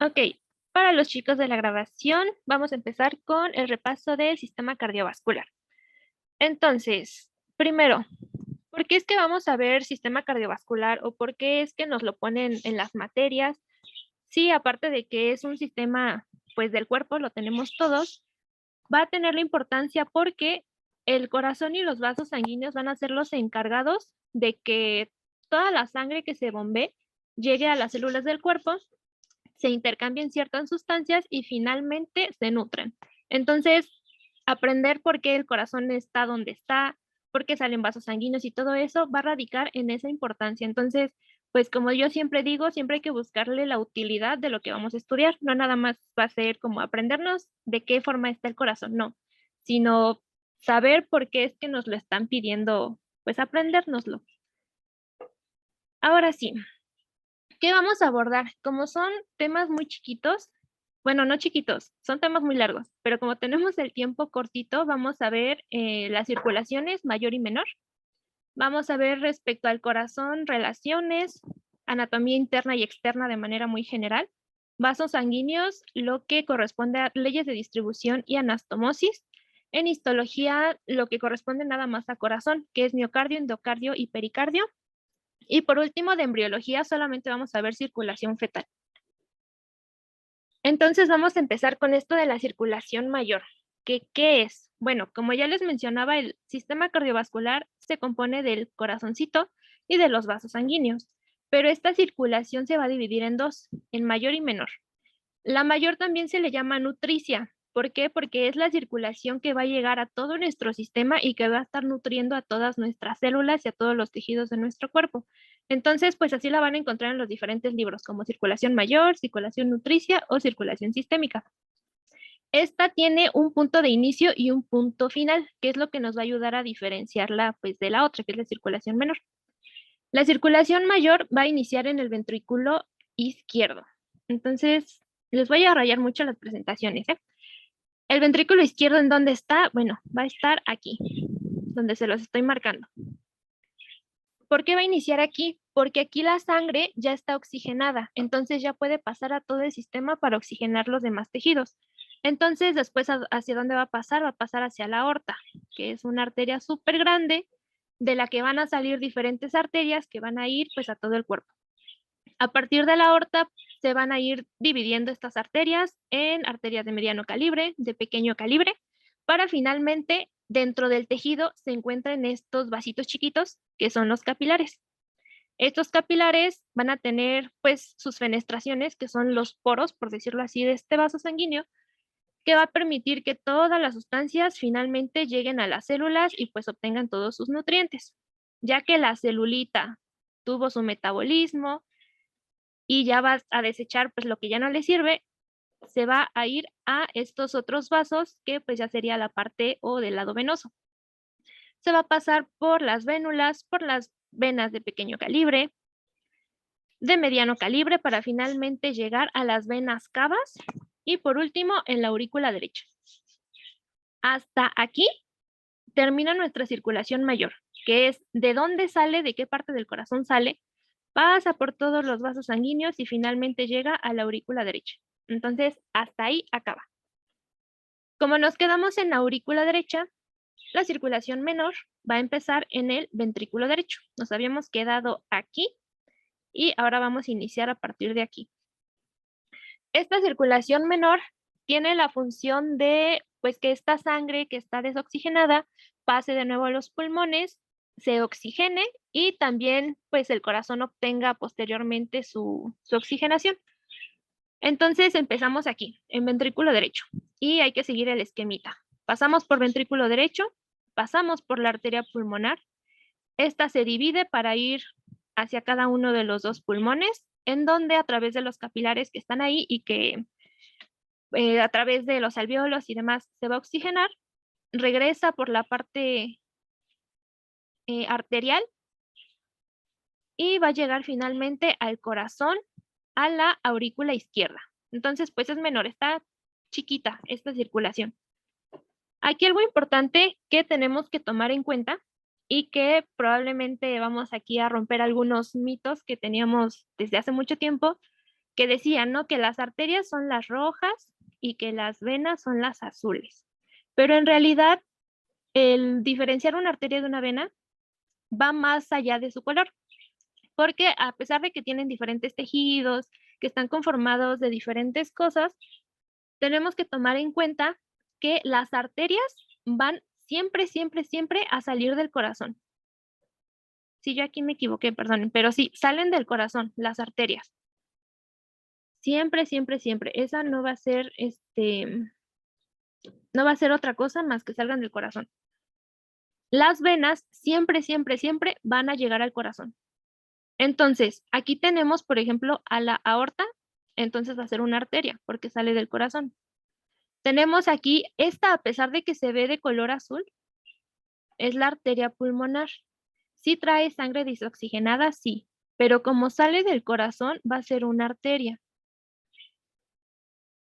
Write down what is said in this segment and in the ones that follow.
Ok, para los chicos de la grabación, vamos a empezar con el repaso del sistema cardiovascular. Entonces, primero, ¿por qué es que vamos a ver sistema cardiovascular o por qué es que nos lo ponen en las materias? Sí, aparte de que es un sistema, pues del cuerpo, lo tenemos todos, va a tener la importancia porque el corazón y los vasos sanguíneos van a ser los encargados de que toda la sangre que se bombee llegue a las células del cuerpo, se intercambian ciertas sustancias y finalmente se nutren. Entonces, aprender por qué el corazón está donde está, por qué salen vasos sanguíneos y todo eso va a radicar en esa importancia. Entonces, pues como yo siempre digo, siempre hay que buscarle la utilidad de lo que vamos a estudiar. No nada más va a ser como aprendernos de qué forma está el corazón, no, sino saber por qué es que nos lo están pidiendo, pues aprendérnoslo. Ahora sí, ¿qué vamos a abordar? Como son temas muy chiquitos, bueno, no chiquitos, son temas muy largos, pero como tenemos el tiempo cortito, vamos a ver las circulaciones mayor y menor. Vamos a ver respecto al corazón, relaciones, anatomía interna y externa de manera muy general, vasos sanguíneos, lo que corresponde a leyes de distribución y anastomosis. En histología, lo que corresponde nada más a corazón, que es miocardio, endocardio y pericardio. Y por último, de embriología, solamente vamos a ver circulación fetal. Entonces vamos a empezar con esto de la circulación mayor. ¿Qué es? Bueno, como ya les mencionaba, el sistema cardiovascular se compone del corazoncito y de los vasos sanguíneos, pero esta circulación se va a dividir en dos, en mayor y menor. La mayor también se le llama nutricia. ¿Por qué? Porque es la circulación que va a llegar a todo nuestro sistema y que va a estar nutriendo a todas nuestras células y a todos los tejidos de nuestro cuerpo. Entonces, pues así la van a encontrar en los diferentes libros, como circulación mayor, circulación nutricia o circulación sistémica. Esta tiene un punto de inicio y un punto final, que es lo que nos va a ayudar a diferenciarla pues de la otra, que es la circulación menor. La circulación mayor va a iniciar en el ventrículo izquierdo. Entonces, les voy a rayar mucho las presentaciones, ¿eh? El ventrículo izquierdo, ¿en dónde está? Bueno, va a estar aquí, donde se los estoy marcando. ¿Por qué va a iniciar aquí? Porque aquí la sangre ya está oxigenada, entonces ya puede pasar a todo el sistema para oxigenar los demás tejidos. Entonces, después, ¿hacia dónde va a pasar? Va a pasar hacia la aorta, que es una arteria súper grande, de la que van a salir diferentes arterias que van a ir pues a todo el cuerpo. A partir de la aorta se van a ir dividiendo estas arterias en arterias de mediano calibre, de pequeño calibre, para finalmente dentro del tejido se encuentran estos vasitos chiquitos que son los capilares. Estos capilares van a tener pues sus fenestraciones, que son los poros, por decirlo así, de este vaso sanguíneo, que va a permitir que todas las sustancias finalmente lleguen a las células y pues obtengan todos sus nutrientes, ya que la celulita tuvo su metabolismo, y ya vas a desechar pues lo que ya no le sirve, se va a ir a estos otros vasos que pues ya sería la parte o del lado venoso. Se va a pasar por las vénulas, por las venas de pequeño calibre, de mediano calibre para finalmente llegar a las venas cavas y por último en la aurícula derecha. Hasta aquí termina nuestra circulación mayor, que es de dónde sale, de qué parte del corazón sale, pasa por todos los vasos sanguíneos y finalmente llega a la aurícula derecha. Entonces, hasta ahí acaba. Como nos quedamos en la aurícula derecha, la circulación menor va a empezar en el ventrículo derecho. Nos habíamos quedado aquí y ahora vamos a iniciar a partir de aquí. Esta circulación menor tiene la función de, pues, que esta sangre que está desoxigenada pase de nuevo a los pulmones, se oxigene y también, pues, el corazón obtenga posteriormente su oxigenación. Entonces empezamos aquí, en ventrículo derecho, y hay que seguir el esquemita. Pasamos por ventrículo derecho, pasamos por la arteria pulmonar. Esta se divide para ir hacia cada uno de los dos pulmones, en donde a través de los capilares que están ahí y que a través de los alvéolos y demás se va a oxigenar, regresa por la parte arterial y va a llegar finalmente al corazón, a la aurícula izquierda. Entonces, pues es menor, está chiquita esta circulación. Aquí algo importante que tenemos que tomar en cuenta y que probablemente vamos aquí a romper algunos mitos que teníamos desde hace mucho tiempo, que decían, ¿no? Que las arterias son las rojas y que las venas son las azules. Pero en realidad, el diferenciar una arteria de una vena va más allá de su color, porque a pesar de que tienen diferentes tejidos, que están conformados de diferentes cosas, tenemos que tomar en cuenta que las arterias van siempre, siempre, siempre a salir del corazón. Sí, yo aquí me equivoqué, perdonen, pero sí, salen del corazón, las arterias. Siempre, siempre, siempre. Esa no va a ser, no va a ser otra cosa más que salgan del corazón. Las venas siempre, siempre, siempre van a llegar al corazón. Entonces, aquí tenemos, por ejemplo, a la aorta, entonces va a ser una arteria porque sale del corazón. Tenemos aquí esta, a pesar de que se ve de color azul, es la arteria pulmonar. ¿Sí trae sangre desoxigenada? Sí, pero como sale del corazón, va a ser una arteria.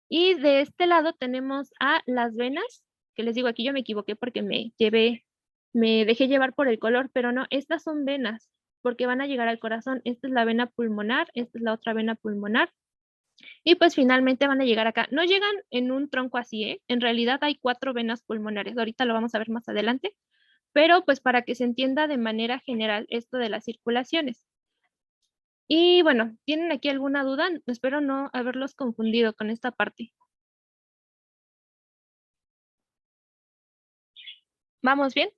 Y de este lado tenemos a las venas, que les digo, aquí yo me equivoqué porque me dejé llevar por el color, pero no, estas son venas, porque van a llegar al corazón. Esta es la vena pulmonar, esta es la otra vena pulmonar, y pues finalmente van a llegar acá. No llegan en un tronco así, ¿eh? En realidad hay 4 venas pulmonares, ahorita lo vamos a ver más adelante, pero pues para que se entienda de manera general esto de las circulaciones. Y bueno, ¿tienen aquí alguna duda? Espero no haberlos confundido con esta parte. ¿Vamos bien?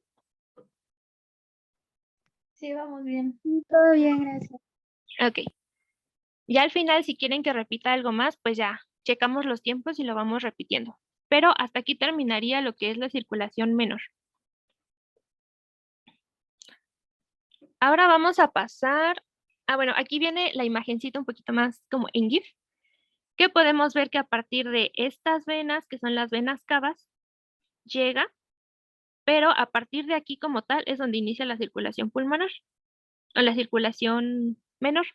Sí, vamos bien. Todo bien, gracias. Ok. Ya al final, si quieren que repita algo más, pues ya checamos los tiempos y lo vamos repitiendo. Pero hasta aquí terminaría lo que es la circulación menor. Ahora vamos a pasar. Bueno, aquí viene la imagencita un poquito más como en GIF, que podemos ver que a partir de estas venas, que son las venas cavas, llega, pero a partir de aquí como tal es donde inicia la circulación pulmonar o la circulación menor.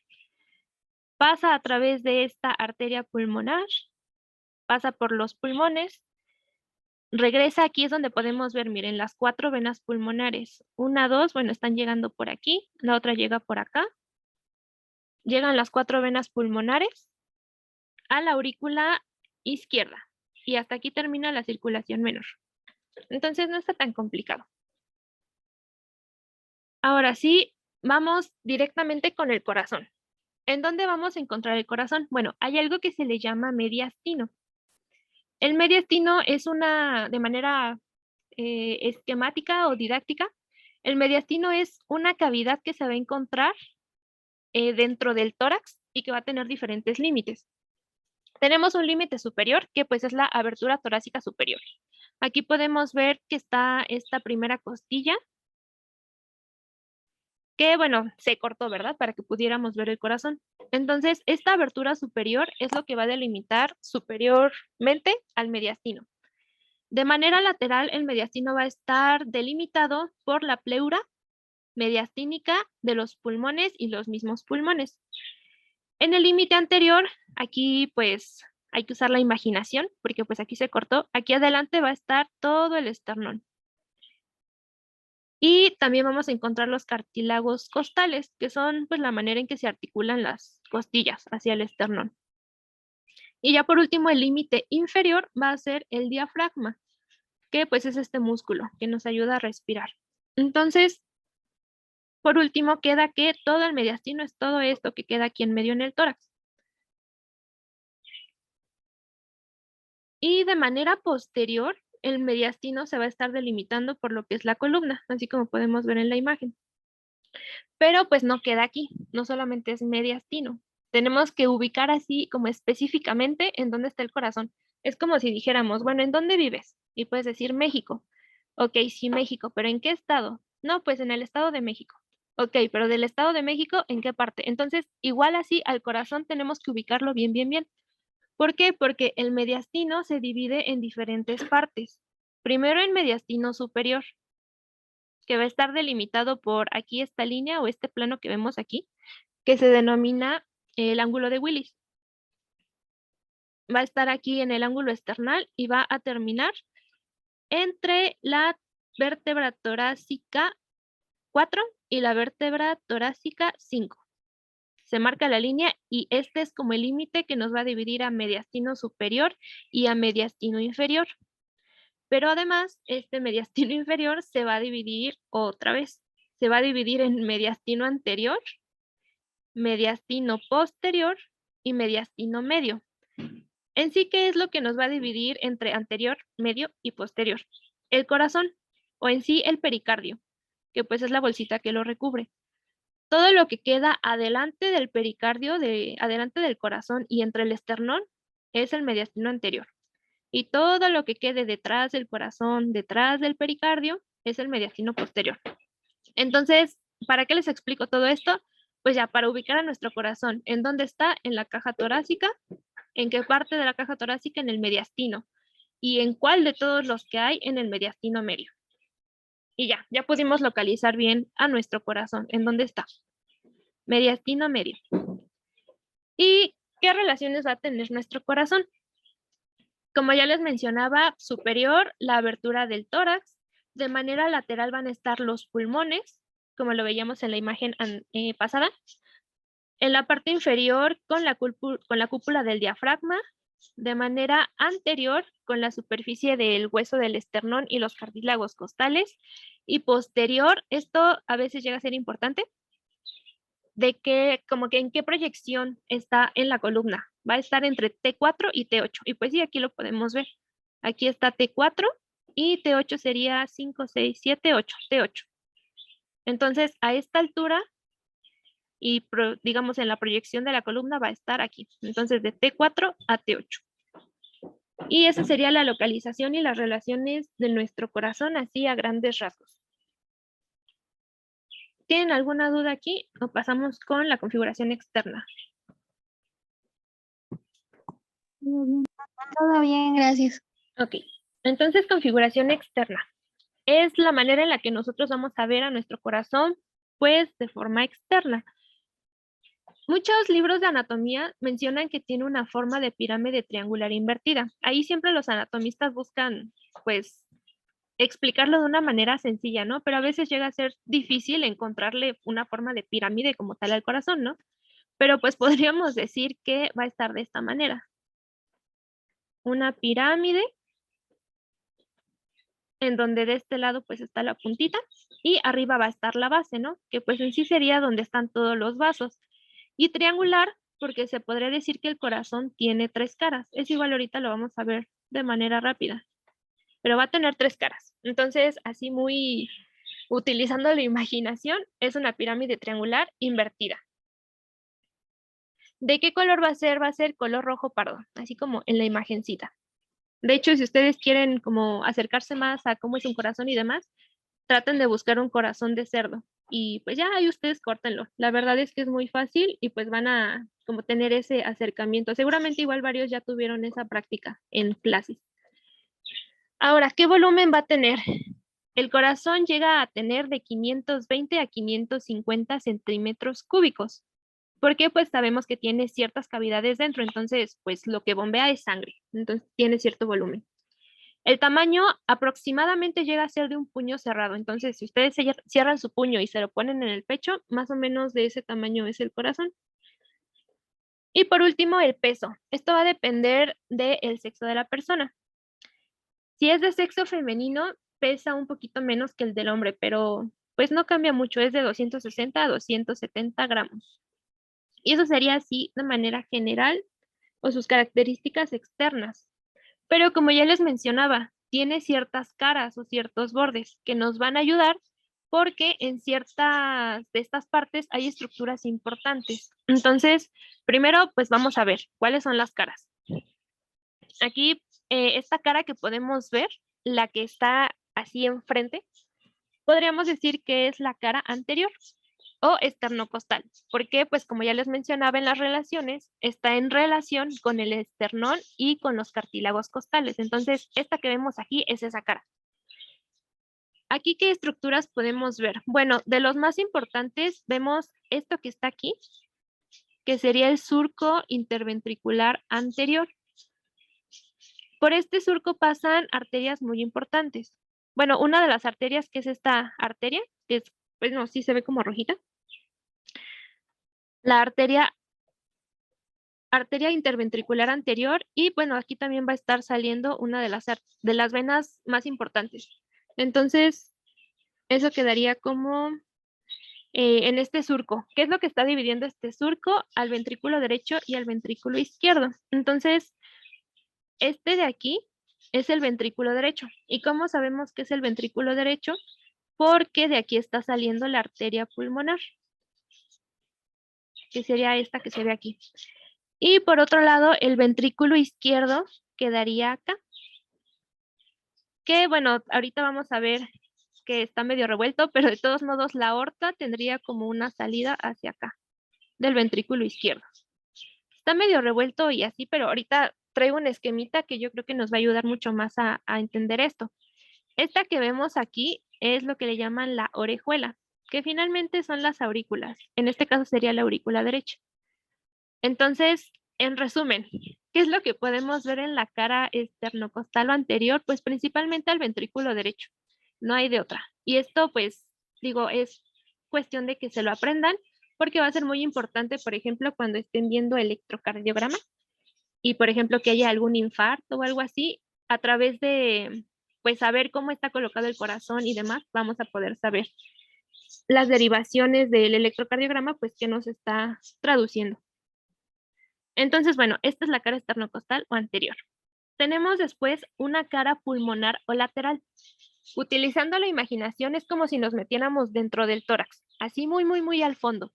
Pasa a través de esta arteria pulmonar, pasa por los pulmones, regresa aquí es donde podemos ver, miren, las 4 venas pulmonares. 1, 2, bueno, están llegando por aquí, la otra llega por acá. Llegan las 4 venas pulmonares a la aurícula izquierda y hasta aquí termina la circulación menor. Entonces no está tan complicado. Ahora sí, vamos directamente con el corazón. ¿En dónde vamos a encontrar el corazón? Bueno, hay algo que se le llama mediastino. El mediastino es de manera esquemática o didáctica, el mediastino es una cavidad que se va a encontrar dentro del tórax y que va a tener diferentes límites. Tenemos un límite superior, que pues es la abertura torácica superior. Aquí podemos ver que está esta primera costilla, que bueno, se cortó, ¿verdad? Para que pudiéramos ver el corazón. Entonces, esta abertura superior es lo que va a delimitar superiormente al mediastino. De manera lateral, el mediastino va a estar delimitado por la pleura mediastínica de los pulmones y los mismos pulmones. En el límite anterior, aquí pues hay que usar la imaginación, porque pues aquí se cortó. Aquí adelante va a estar todo el esternón. Y también vamos a encontrar los cartílagos costales, que son pues la manera en que se articulan las costillas hacia el esternón. Y ya por último, el límite inferior va a ser el diafragma, que pues es este músculo que nos ayuda a respirar. Entonces, por último, queda que todo el mediastino es todo esto que queda aquí en medio en el tórax. Y de manera posterior, el mediastino se va a estar delimitando por lo que es la columna, así como podemos ver en la imagen. Pero pues no queda aquí, no solamente es mediastino. Tenemos que ubicar así como específicamente en dónde está el corazón. Es como si dijéramos, bueno, ¿en dónde vives? Y puedes decir México. Ok, sí, México, pero ¿en qué estado? No, pues en el Estado de México. Ok, pero del Estado de México, ¿en qué parte? Entonces, igual así al corazón tenemos que ubicarlo bien, bien, bien. ¿Por qué? Porque el mediastino se divide en diferentes partes. Primero el mediastino superior, que va a estar delimitado por aquí esta línea o este plano que vemos aquí, que se denomina el ángulo de Willis. Va a estar aquí en el ángulo esternal y va a terminar entre la vértebra torácica 4 y la vértebra torácica 5. se marca la línea y este es como el límite que nos va a dividir a mediastino superior y a mediastino inferior. Pero además, este mediastino inferior se va a dividir otra vez. Se va a dividir en mediastino anterior, mediastino posterior y mediastino medio. En sí, ¿qué es lo que nos va a dividir entre anterior, medio y posterior? El corazón, o en sí el pericardio, que pues es la bolsita que lo recubre. Todo lo que queda adelante del pericardio, adelante del corazón y entre el esternón, es el mediastino anterior. Y todo lo que quede detrás del corazón, detrás del pericardio, es el mediastino posterior. Entonces, ¿para qué les explico todo esto? Pues ya para ubicar a nuestro corazón. ¿En dónde está? En la caja torácica. ¿En qué parte de la caja torácica? En el mediastino. ¿Y en cuál de todos los que hay? En el mediastino medio. Y ya pudimos localizar bien a nuestro corazón. ¿En dónde está? Mediastino medio. ¿Y qué relaciones va a tener nuestro corazón? Como ya les mencionaba, superior, la abertura del tórax. De manera lateral van a estar los pulmones, como lo veíamos en la imagen pasada. En la parte inferior, con la cúpula del diafragma. De manera anterior, con la superficie del hueso del esternón y los cartílagos costales. Y posterior, esto a veces llega a ser importante, de que, como que en qué proyección está en la columna. Va a estar entre T4 y T8. Y pues sí, aquí lo podemos ver. Aquí está T4 y T8 sería 5, 6, 7, 8. T8. Entonces, a esta altura y digamos en la proyección de la columna va a estar aquí. Entonces, de T4 a T8. Y esa sería la localización y las relaciones de nuestro corazón así a grandes rasgos. ¿Tienen alguna duda aquí o pasamos con la configuración externa? Todo bien, gracias. Ok, entonces configuración externa. Es la manera en la que nosotros vamos a ver a nuestro corazón, pues de forma externa. Muchos libros de anatomía mencionan que tiene una forma de pirámide triangular invertida. Ahí siempre los anatomistas buscan, pues, explicarlo de una manera sencilla, ¿no? Pero a veces llega a ser difícil encontrarle una forma de pirámide como tal al corazón, ¿no? Pero pues podríamos decir que va a estar de esta manera. Una pirámide en donde de este lado pues está la puntita y arriba va a estar la base, ¿no? Que pues en sí sería donde están todos los vasos. Y triangular porque se podría decir que el corazón tiene 3 caras. Es igual, ahorita lo vamos a ver de manera rápida. Pero va a tener 3 caras. Entonces, así muy utilizando la imaginación, es una pirámide triangular invertida. ¿De qué color va a ser? Va a ser color rojo pardo, así como en la imagencita. De hecho, si ustedes quieren como acercarse más a cómo es un corazón y demás, traten de buscar un corazón de cerdo. Y pues ya ahí ustedes córtenlo. La verdad es que es muy fácil y pues van a como tener ese acercamiento. Seguramente igual varios ya tuvieron esa práctica en clases. Ahora, ¿qué volumen va a tener? El corazón llega a tener de 520 a 550 centímetros cúbicos. Porque pues sabemos que tiene ciertas cavidades dentro, entonces pues lo que bombea es sangre, entonces tiene cierto volumen. El tamaño aproximadamente llega a ser de un puño cerrado, entonces si ustedes cierran su puño y se lo ponen en el pecho, más o menos de ese tamaño es el corazón. Y por último, el peso. Esto va a depender del sexo de la persona. Si es de sexo femenino, pesa un poquito menos que el del hombre, pero pues no cambia mucho, es de 260 a 270 gramos. Y eso sería así de manera general o sus características externas. Pero como ya les mencionaba, tiene ciertas caras o ciertos bordes que nos van a ayudar porque en ciertas de estas partes hay estructuras importantes. Entonces, primero, pues vamos a ver cuáles son las caras. Aquí, esta cara que podemos ver, la que está así enfrente, podríamos decir que es la cara anterior o esternocostal. ¿Por qué? Pues como ya les mencionaba en las relaciones, está en relación con el esternón y con los cartílagos costales. Entonces, esta que vemos aquí es esa cara. Aquí, ¿qué estructuras podemos ver? Bueno, de los más importantes vemos esto que está aquí, que sería el surco interventricular anterior. Por este surco pasan arterias muy importantes. Bueno, una de las arterias que es esta arteria, que es, pues no, sí se ve como rojita. la arteria interventricular anterior y bueno, aquí también va a estar saliendo una de las venas más importantes. Entonces, eso quedaría como en este surco. ¿Qué es lo que está dividiendo este surco? Al ventrículo derecho y al ventrículo izquierdo. Entonces, este de aquí es el ventrículo derecho. ¿Y cómo sabemos que es el ventrículo derecho? Porque de aquí está saliendo la arteria pulmonar, que sería esta que se ve aquí. Y por otro lado, el ventrículo izquierdo quedaría acá. Que bueno, ahorita vamos a ver que está medio revuelto, pero de todos modos la aorta tendría como una salida hacia acá, del ventrículo izquierdo. Está medio revuelto y así, pero ahorita traigo un esquemita que yo creo que nos va a ayudar mucho más a entender esto. Esta que vemos aquí es lo que le llaman la orejuela, que finalmente son las aurículas. En este caso sería la aurícula derecha. Entonces, en resumen, ¿qué es lo que podemos ver en la cara esternocostal o anterior? Pues principalmente al ventrículo derecho. No hay de otra. Y esto, pues, digo, es cuestión de que se lo aprendan porque va a ser muy importante, por ejemplo, cuando estén viendo electrocardiograma y, por ejemplo, que haya algún infarto o algo así, a través de, pues, saber cómo está colocado el corazón y demás, vamos a poder saber las derivaciones del electrocardiograma, pues, que nos está traduciendo. Entonces, bueno, esta es la cara esternocostal o anterior. Tenemos después una cara pulmonar o lateral. Utilizando la imaginación es como si nos metiéramos dentro del tórax, así muy, muy, muy al fondo.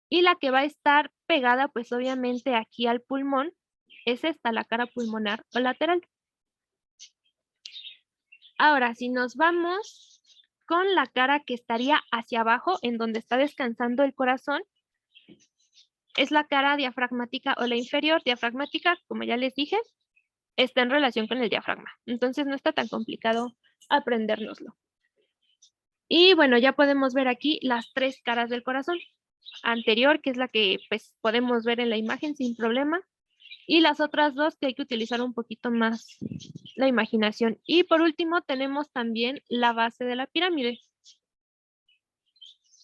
Y la que va a estar pegada, pues obviamente aquí al pulmón, es esta, la cara pulmonar o lateral. Ahora, si nos vamos con la cara que estaría hacia abajo, en donde está descansando el corazón, es la cara diafragmática o la inferior. Diafragmática, como ya les dije, está en relación con el diafragma. Entonces no está tan complicado aprendérnoslo. Y bueno, ya podemos ver aquí las tres caras del corazón. Anterior, que es la que pues podemos ver en la imagen sin problema. Y las otras dos que hay que utilizar un poquito más la imaginación. Y por último tenemos también la base de la pirámide.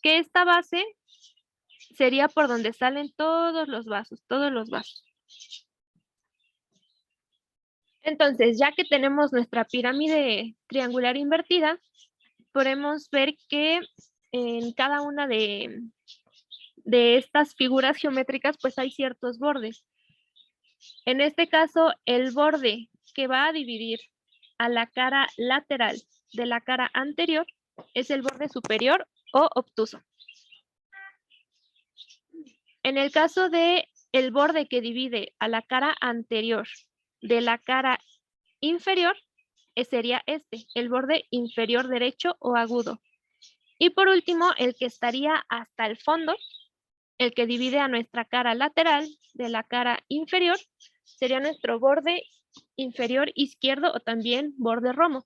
Que esta base sería por donde salen todos los vasos, todos los vasos. Entonces, ya que tenemos nuestra pirámide triangular invertida, podemos ver que en cada una de estas figuras geométricas pues hay ciertos bordes. En este caso, el borde que va a dividir a la cara lateral de la cara anterior es el borde superior o obtuso. En el caso de el borde que divide a la cara anterior de la cara inferior, sería este, el borde inferior derecho o agudo. Y por último, el que estaría hasta el fondo, el que divide a nuestra cara lateral de la cara inferior, sería nuestro borde inferior izquierdo o también borde romo.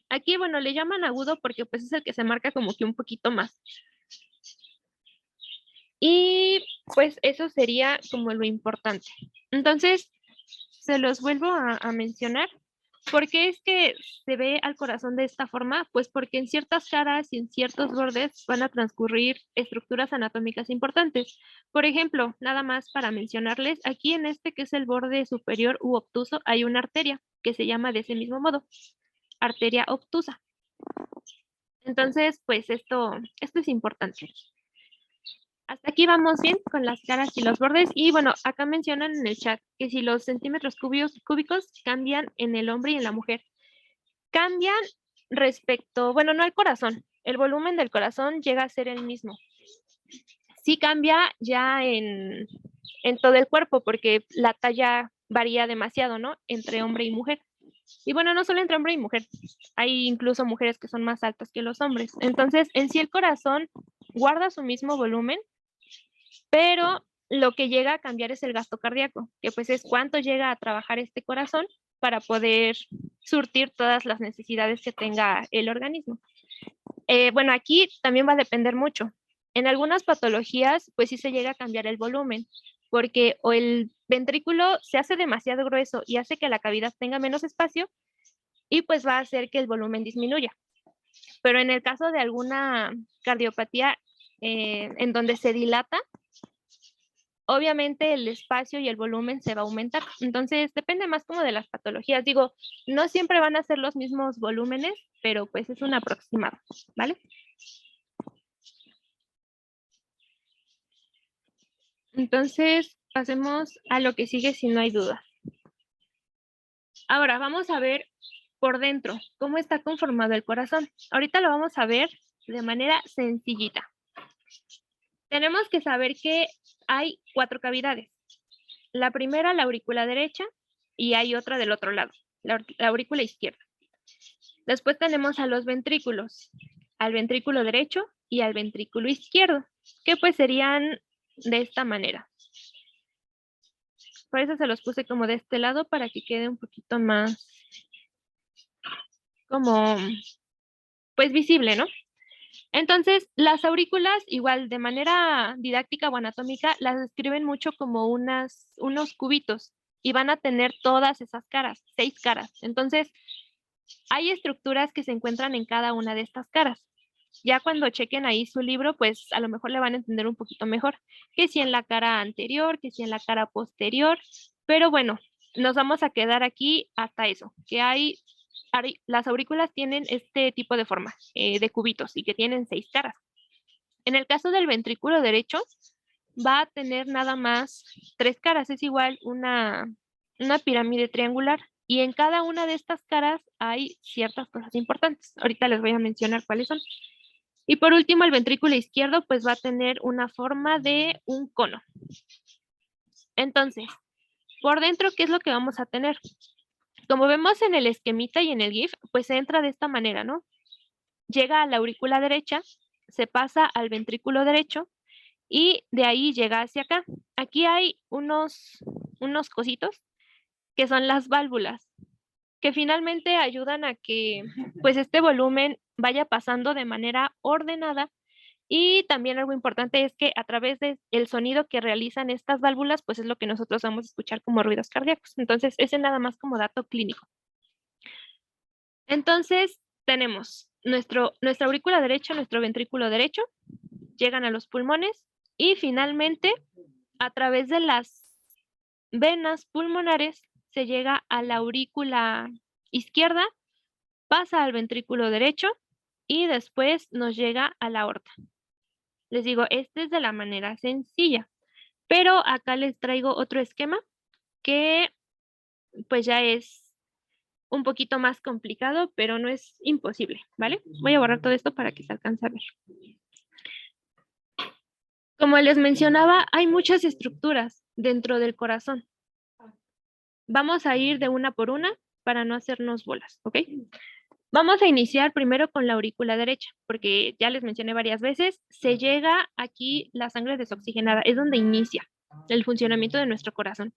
Aquí, bueno, le llaman agudo porque pues es el que se marca como que un poquito más. Y pues eso sería como lo importante. Entonces, se los vuelvo a mencionar. ¿Por qué es que se ve al corazón de esta forma? Pues porque en ciertas caras y en ciertos bordes van a transcurrir estructuras anatómicas importantes. Por ejemplo, nada más para mencionarles, aquí en este que es el borde superior u obtuso hay una arteria que se llama de ese mismo modo, arteria obtusa. Entonces, pues esto es importante. Hasta aquí vamos bien con las caras y los bordes. Y bueno, acá mencionan en el chat que si los centímetros cúbicos cambian en el hombre y en la mujer. Cambian respecto, bueno, no al corazón. El volumen del corazón llega a ser el mismo. Sí cambia ya en todo el cuerpo porque la talla varía demasiado, ¿no? Entre hombre y mujer. Y bueno, no solo entre hombre y mujer, hay incluso mujeres que son más altas que los hombres. Entonces, en sí el corazón guarda su mismo volumen, pero lo que llega a cambiar es el gasto cardíaco, que pues es cuánto llega a trabajar este corazón para poder surtir todas las necesidades que tenga el organismo. Bueno, aquí también va a depender mucho. En algunas patologías, pues sí se llega a cambiar el volumen, porque o el ventrículo se hace demasiado grueso y hace que la cavidad tenga menos espacio y pues va a hacer que el volumen disminuya. Pero en el caso de alguna cardiopatía en donde se dilata, obviamente el espacio y el volumen se va a aumentar. Entonces, depende más como de las patologías. Digo, no siempre van a ser los mismos volúmenes, pero pues es un aproximado, ¿vale? Entonces, pasemos a lo que sigue si no hay duda. Ahora, vamos a ver por dentro cómo está conformado el corazón. Ahorita lo vamos a ver de manera sencillita. Tenemos que saber que hay 4 cavidades. La primera, la aurícula derecha, y hay otra del otro lado, la aurícula izquierda. Después tenemos a los ventrículos, al ventrículo derecho y al ventrículo izquierdo, que pues serían de esta manera. Por eso se los puse como de este lado para que quede un poquito más como, pues visible, ¿no? Entonces, las aurículas, igual de manera didáctica o anatómica, las describen mucho como unos cubitos y van a tener todas esas caras, 6 caras. Entonces, hay estructuras que se encuentran en cada una de estas caras. Ya cuando chequen ahí su libro, pues a lo mejor le van a entender un poquito mejor, que si en la cara anterior, que si en la cara posterior, pero bueno, nos vamos a quedar aquí hasta eso, que las aurículas tienen este tipo de forma, de cubitos, y que tienen 6 caras. En el caso del ventrículo derecho, va a tener nada más 3 caras, es igual una pirámide triangular, y en cada una de estas caras hay ciertas cosas importantes. Ahorita les voy a mencionar cuáles son. Y por último, el ventrículo izquierdo pues va a tener una forma de un cono. Entonces, por dentro, ¿qué es lo que vamos a tener? Como vemos en el esquemita y en el GIF, pues se entra de esta manera, ¿no? Llega a la aurícula derecha, se pasa al ventrículo derecho y de ahí llega hacia acá. Aquí hay unos cositos que son las válvulas, que finalmente ayudan a que pues este volumen vaya pasando de manera ordenada. Y también algo importante es que a través del sonido que realizan estas válvulas, pues es lo que nosotros vamos a escuchar como ruidos cardíacos. Entonces, ese nada más como dato clínico. Entonces, tenemos nuestra aurícula derecha, nuestro ventrículo derecho, llegan a los pulmones y finalmente, a través de las venas pulmonares, se llega a la aurícula izquierda, pasa al ventrículo derecho y después nos llega a la aorta. Les digo, este es de la manera sencilla, pero acá les traigo otro esquema que pues ya es un poquito más complicado, pero no es imposible, ¿vale? Voy a borrar todo esto para que se alcance a ver. Como les mencionaba, hay muchas estructuras dentro del corazón. Vamos a ir de una por una para no hacernos bolas, ¿ok? Vamos a iniciar primero con la aurícula derecha, porque ya les mencioné varias veces, se llega aquí la sangre desoxigenada, es donde inicia el funcionamiento de nuestro corazón.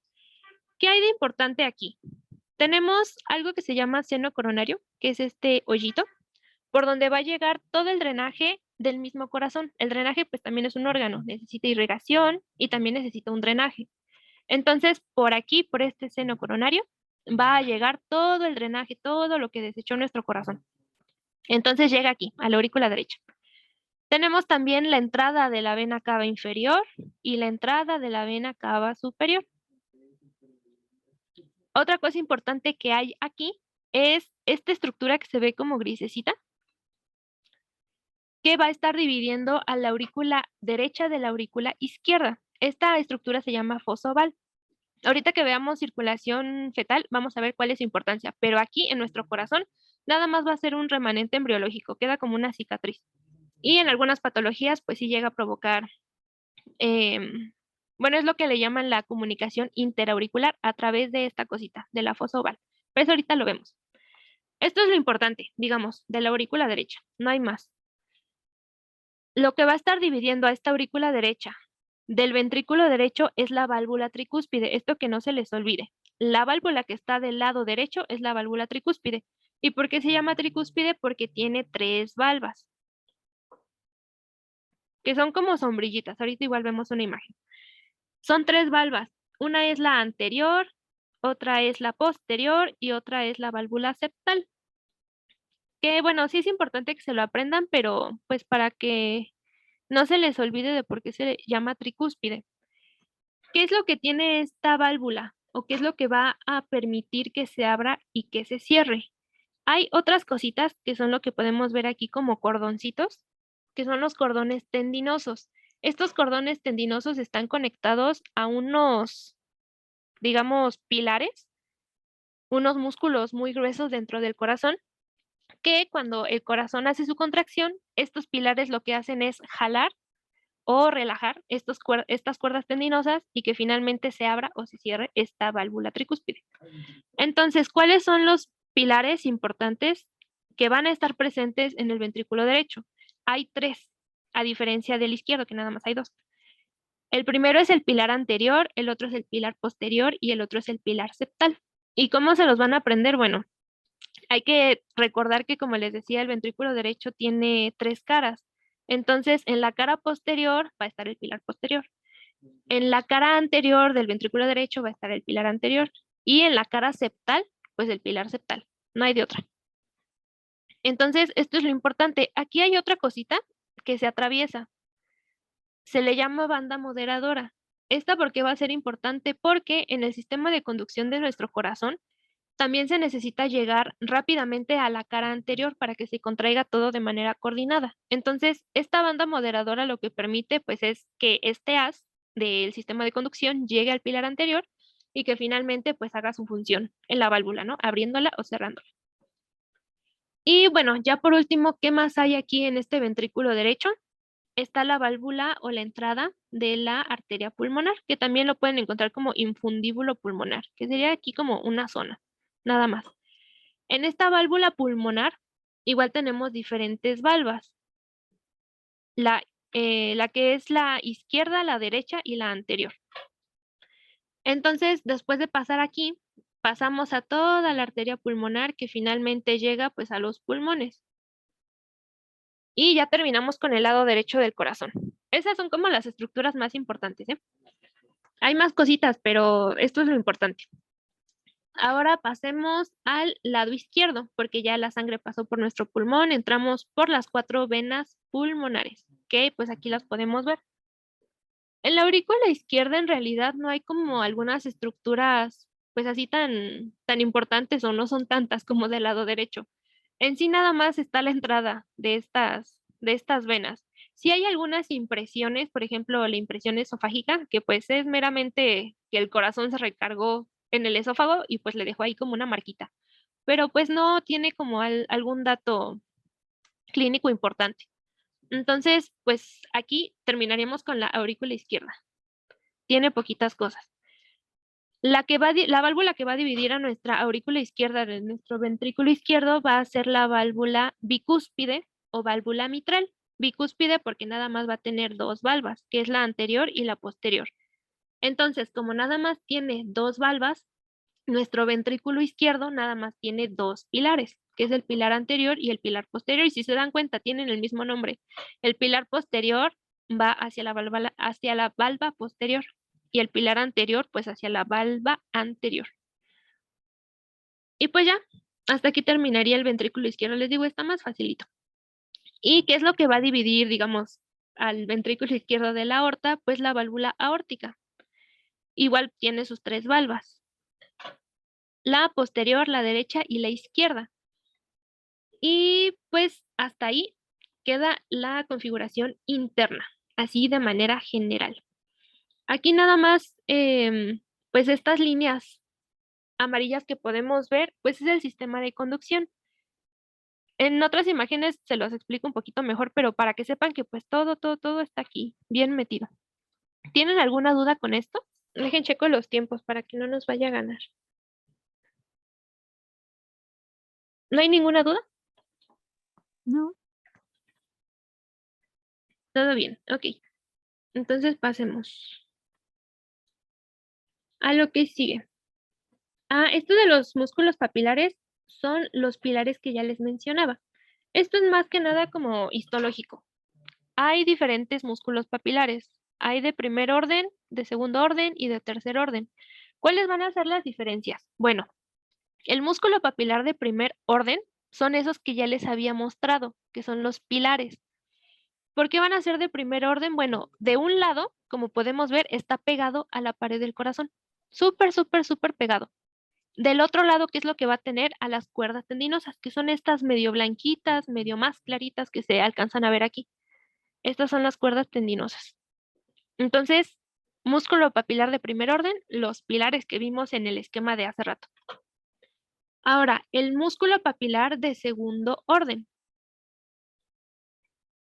¿Qué hay de importante aquí? Tenemos algo que se llama seno coronario, que es este hoyito, por donde va a llegar todo el drenaje del mismo corazón. El drenaje pues también es un órgano, necesita irrigación y también necesita un drenaje. Entonces, por aquí, por este seno coronario, va a llegar todo el drenaje, todo lo que desechó nuestro corazón. Entonces llega aquí, a la aurícula derecha. Tenemos también la entrada de la vena cava inferior y la entrada de la vena cava superior. Otra cosa importante que hay aquí es esta estructura que se ve como grisecita, que va a estar dividiendo a la aurícula derecha de la aurícula izquierda. Esta estructura se llama fosa oval. Ahorita que veamos circulación fetal, vamos a ver cuál es su importancia, pero aquí en nuestro corazón nada más va a ser un remanente embriológico, queda como una cicatriz. Y en algunas patologías, pues sí llega a provocar, bueno, es lo que le llaman la comunicación interauricular a través de esta cosita, de la fosa oval. Pero eso ahorita lo vemos. Esto es lo importante, digamos, de la aurícula derecha, no hay más. Lo que va a estar dividiendo a esta aurícula derecha del ventrículo derecho es la válvula tricúspide, esto que no se les olvide. La válvula que está del lado derecho es la válvula tricúspide. ¿Y por qué se llama tricúspide? Porque tiene 3 valvas, que son como sombrillitas. Ahorita igual vemos una imagen. Son 3 valvas. Una es la anterior, otra es la posterior y otra es la válvula septal. Que bueno, sí es importante que se lo aprendan, pero pues para que no se les olvide de por qué se llama tricúspide. ¿Qué es lo que tiene esta válvula? ¿O qué es lo que va a permitir que se abra y que se cierre? Hay otras cositas que son lo que podemos ver aquí como cordoncitos, que son los cordones tendinosos. Estos cordones tendinosos están conectados a unos, digamos, pilares, unos músculos muy gruesos dentro del corazón, que cuando el corazón hace su contracción, estos pilares lo que hacen es jalar o relajar estas cuerdas tendinosas y que finalmente se abra o se cierre esta válvula tricúspide. Entonces, ¿cuáles son los pilares importantes que van a estar presentes en el ventrículo derecho? Hay 3, a diferencia del izquierdo, que nada más hay 2. El primero es el pilar anterior, el otro es el pilar posterior y el otro es el pilar septal. ¿Y cómo se los van a aprender? Bueno, hay que recordar que, como les decía, el ventrículo derecho tiene 3 caras. Entonces, en la cara posterior va a estar el pilar posterior. En la cara anterior del ventrículo derecho va a estar el pilar anterior. Y en la cara septal, pues el pilar septal. No hay de otra. Entonces, esto es lo importante. Aquí hay otra cosita que se atraviesa. Se le llama banda moderadora. Esta porque va a ser importante porque en el sistema de conducción de nuestro corazón también se necesita llegar rápidamente a la cara anterior para que se contraiga todo de manera coordinada. Entonces, esta banda moderadora lo que permite pues es que este haz del sistema de conducción llegue al pilar anterior y que finalmente pues haga su función en la válvula, ¿no? Abriéndola o cerrándola. Y bueno, ya por último, ¿qué más hay aquí en este ventrículo derecho? Está la válvula o la entrada de la arteria pulmonar, que también lo pueden encontrar como infundíbulo pulmonar, que sería aquí como una zona, nada más. En esta válvula pulmonar, igual tenemos diferentes valvas. La que es la izquierda, la derecha y la anterior. Entonces, después de pasar aquí, pasamos a toda la arteria pulmonar que finalmente llega pues a los pulmones. Y ya terminamos con el lado derecho del corazón. Esas son como las estructuras más importantes, ¿eh? Hay más cositas, pero esto es lo importante. Ahora pasemos al lado izquierdo, porque ya la sangre pasó por nuestro pulmón, entramos por las 4 venas pulmonares, que pues aquí las podemos ver. En la aurícula izquierda en realidad no hay como algunas estructuras pues así tan importantes o no son tantas como del lado derecho. En sí nada más está la entrada de estas venas. Sí hay algunas impresiones, por ejemplo, la impresión esofágica, que pues es meramente que el corazón se recargó en el esófago y pues le dejó ahí como una marquita. Pero pues no tiene como algún dato clínico importante. Entonces, pues aquí terminaríamos con la aurícula izquierda. Tiene poquitas cosas. La válvula que va a dividir a nuestra aurícula izquierda de nuestro ventrículo izquierdo va a ser la válvula bicúspide o válvula mitral. Bicúspide porque nada más va a tener 2 valvas, que es la anterior y la posterior. Entonces, como nada más tiene 2 valvas, nuestro ventrículo izquierdo nada más tiene 2 pilares, que es el pilar anterior y el pilar posterior. Y si se dan cuenta, tienen el mismo nombre. El pilar posterior va hacia la valva posterior y el pilar anterior pues hacia la valva anterior. Y pues ya, hasta aquí terminaría el ventrículo izquierdo. Les digo, está más facilito. ¿Y qué es lo que va a dividir, digamos, al ventrículo izquierdo de la aorta? Pues la válvula aórtica. Igual tiene sus 3 valvas. La posterior, la derecha y la izquierda. Y pues hasta ahí queda la configuración interna, así de manera general. Aquí nada más, pues estas líneas amarillas que podemos ver, pues es el sistema de conducción. En otras imágenes se los explico un poquito mejor, pero para que sepan que pues todo está aquí, bien metido. ¿Tienen alguna duda con esto? Dejen checo los tiempos para que no nos vaya a ganar. ¿No hay ninguna duda? No. Todo bien, ok. Entonces pasemos a lo que sigue. Esto de los músculos papilares son los pilares que ya les mencionaba. Esto es más que nada como histológico. Hay diferentes músculos papilares. Hay de primer orden, de segundo orden y de tercer orden. ¿Cuáles van a ser las diferencias? Bueno, el músculo papilar de primer orden son esos que ya les había mostrado, que son los pilares. ¿Por qué van a ser de primer orden? Bueno, de un lado, como podemos ver, está pegado a la pared del corazón. Súper, súper, súper pegado. Del otro lado, ¿qué es lo que va a tener? A las cuerdas tendinosas, que son estas medio blanquitas, medio más claritas que se alcanzan a ver aquí. Estas son las cuerdas tendinosas. Entonces, músculo papilar de primer orden, los pilares que vimos en el esquema de hace rato. Ahora, el músculo papilar de segundo orden.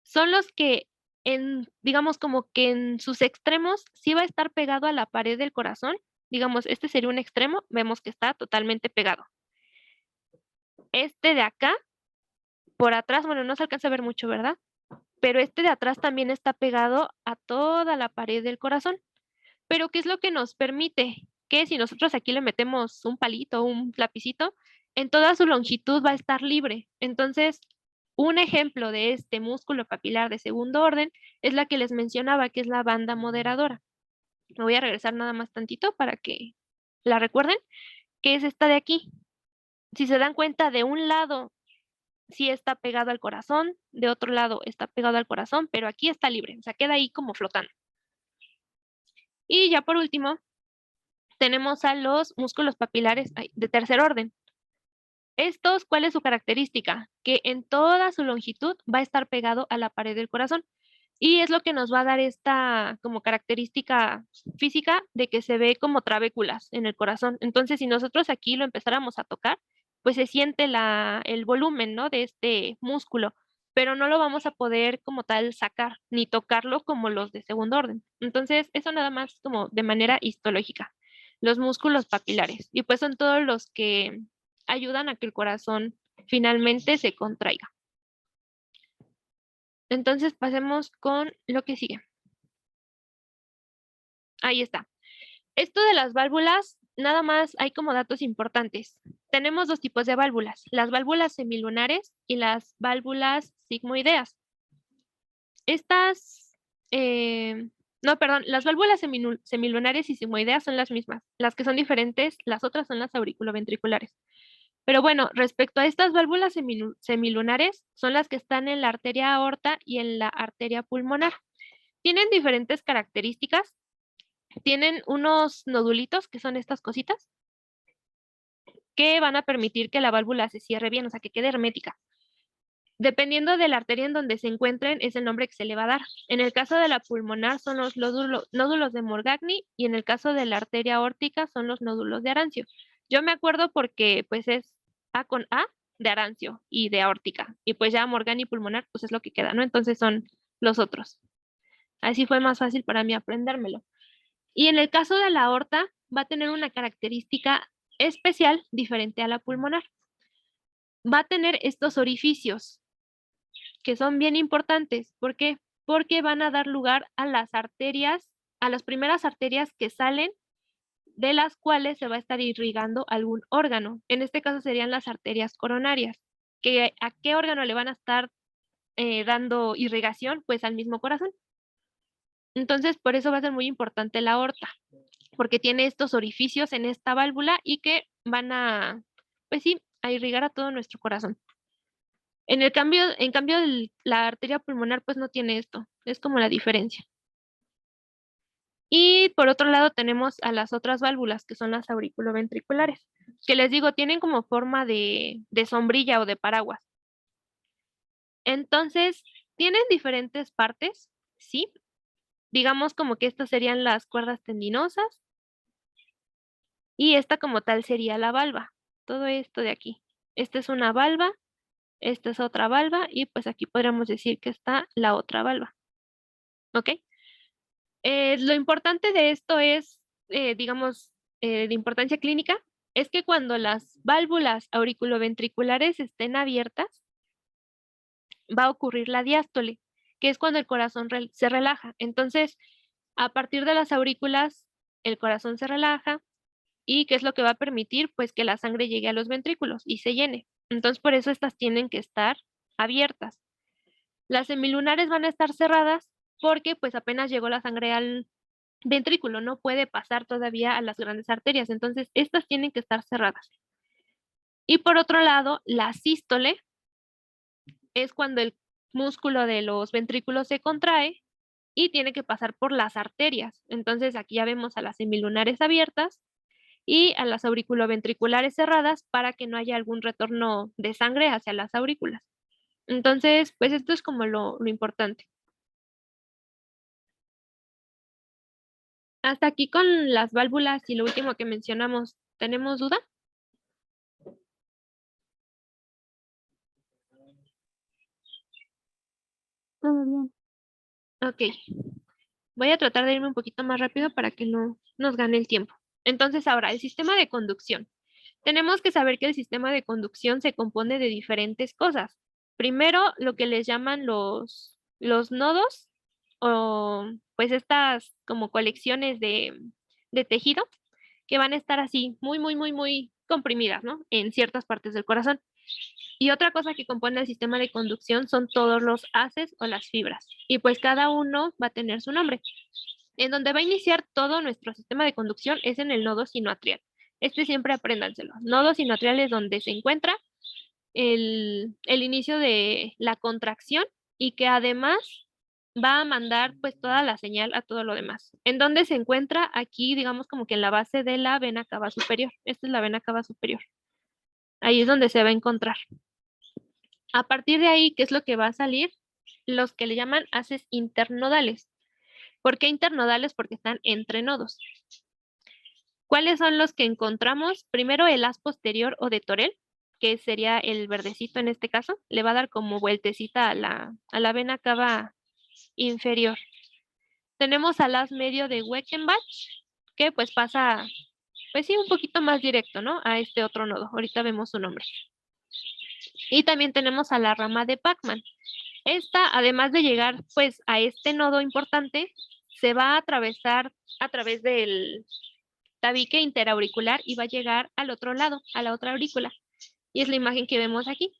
Son los que digamos como que en sus extremos sí va a estar pegado a la pared del corazón. Digamos, este sería un extremo, vemos que está totalmente pegado. Este de acá, por atrás, bueno, no se alcanza a ver mucho, ¿verdad? Pero este de atrás también está pegado a toda la pared del corazón. Pero ¿qué es lo que nos permite? Que si nosotros aquí le metemos un palito, un lapicito, en toda su longitud va a estar libre. Entonces, un ejemplo de este músculo papilar de segundo orden es la que les mencionaba, que es la banda moderadora. Me voy a regresar nada más tantito para que la recuerden, que es esta de aquí. Si se dan cuenta, de un lado sí está pegado al corazón, de otro lado está pegado al corazón, pero aquí está libre, o sea, queda ahí como flotando. Y ya por último, tenemos a los músculos papilares de tercer orden. Estos, ¿cuál es su característica? Que en toda su longitud va a estar pegado a la pared del corazón. Y es lo que nos va a dar esta como característica física de que se ve como trabéculas en el corazón. Entonces, si nosotros aquí lo empezáramos a tocar, pues se siente el volumen, ¿no? De este músculo, pero no lo vamos a poder como tal sacar, ni tocarlo como los de segundo orden. Entonces, eso nada más como de manera histológica. Los músculos papilares. Y pues son todos los que ayudan a que el corazón finalmente se contraiga. Entonces pasemos con lo que sigue. Ahí está. Esto de las válvulas, nada más hay como datos importantes. Tenemos dos tipos de válvulas, las válvulas semilunares y las válvulas sigmoideas. Estas, no, perdón, las válvulas semilunares y sigmoideas son las mismas. Las que son diferentes, las otras son las auriculoventriculares. Pero bueno, respecto a estas válvulas semilunares, son las que están en la arteria aorta y en la arteria pulmonar. Tienen diferentes características. Tienen unos nodulitos, que son estas cositas, que van a permitir que la válvula se cierre bien, o sea, que quede hermética. Dependiendo de la arteria en donde se encuentren, es el nombre que se le va a dar. En el caso de la pulmonar son los nódulos de Morgagni y en el caso de la arteria aórtica son los nódulos de Arancio. Yo me acuerdo porque pues es A con A de Arancio y de aórtica. Y pues ya Morgagni pulmonar pues es lo que queda, ¿no? Entonces son los otros. Así fue más fácil para mí aprendérmelo. Y en el caso de la aorta va a tener una característica especial diferente a la pulmonar. Va a tener estos orificios que son bien importantes. ¿Por qué? Porque van a dar lugar a las arterias, a las primeras arterias que salen de las cuales se va a estar irrigando algún órgano. En este caso serían las arterias coronarias. ¿A qué órgano le van a estar dando irrigación? Pues al mismo corazón. Entonces, por eso va a ser muy importante la aorta, porque tiene estos orificios en esta válvula y que van a, pues sí, a irrigar a todo nuestro corazón. En cambio, la arteria pulmonar pues no tiene esto, es como la diferencia. Y por otro lado tenemos a las otras válvulas, que son las auriculoventriculares, que les digo, tienen como forma de sombrilla o de paraguas. Entonces, tienen diferentes partes, ¿sí? Digamos como que estas serían las cuerdas tendinosas y esta como tal sería la valva. Todo esto de aquí. Esta es una valva, esta es otra valva y pues aquí podríamos decir que está la otra valva. ¿Ok? Lo importante de esto es, digamos, de importancia clínica, es que cuando las válvulas auriculoventriculares estén abiertas, va a ocurrir la diástole, que es cuando el corazón se relaja. Entonces, a partir de las aurículas, el corazón se relaja y ¿qué es lo que va a permitir? Pues que la sangre llegue a los ventrículos y se llene. Entonces, por eso estas tienen que estar abiertas. Las semilunares van a estar cerradas porque pues apenas llegó la sangre al ventrículo, no puede pasar todavía a las grandes arterias, entonces estas tienen que estar cerradas. Y por otro lado, la sístole es cuando músculo de los ventrículos se contrae y tiene que pasar por las arterias. Entonces aquí ya vemos a las semilunares abiertas y a las auriculoventriculares cerradas para que no haya algún retorno de sangre hacia las aurículas. Entonces, pues esto es como lo importante. Hasta aquí con las válvulas y lo último que mencionamos. ¿Tenemos duda? Todo bien. Ok. Voy a tratar de irme un poquito más rápido para que no nos gane el tiempo. Entonces, ahora, el sistema de conducción. Tenemos que saber que el sistema de conducción se compone de diferentes cosas. Primero, lo que les llaman los nodos o pues estas como colecciones de tejido que van a estar así muy comprimidas, ¿no? En ciertas partes del corazón. Y otra cosa que compone el sistema de conducción son todos los haces o las fibras. Y pues cada uno va a tener su nombre. En donde va a iniciar todo nuestro sistema de conducción es en el nodo sinoatrial. Este siempre apréndanselo. Nodo sinoatrial es donde se encuentra el inicio de la contracción y que además va a mandar pues toda la señal a todo lo demás. ¿En dónde se encuentra? Aquí, digamos como que en la base de la vena cava superior. Esta es la vena cava superior. Ahí es donde se va a encontrar. A partir de ahí, ¿qué es lo que va a salir? Los que le llaman haces internodales. ¿Por qué internodales? Porque están entre nodos. ¿Cuáles son los que encontramos? Primero el haz posterior o de Torel, que sería el verdecito en este caso, le va a dar como vueltecita a la vena cava inferior. Tenemos al haz medio de Weckenbach, que pues pasa, pues sí, un poquito más directo, ¿no? A este otro nodo. Ahorita vemos su nombre. Y también tenemos a la rama de Pacman. Esta, además de llegar pues a este nodo importante, se va a atravesar a través del tabique interauricular y va a llegar al otro lado, a la otra aurícula. Y es la imagen que vemos aquí.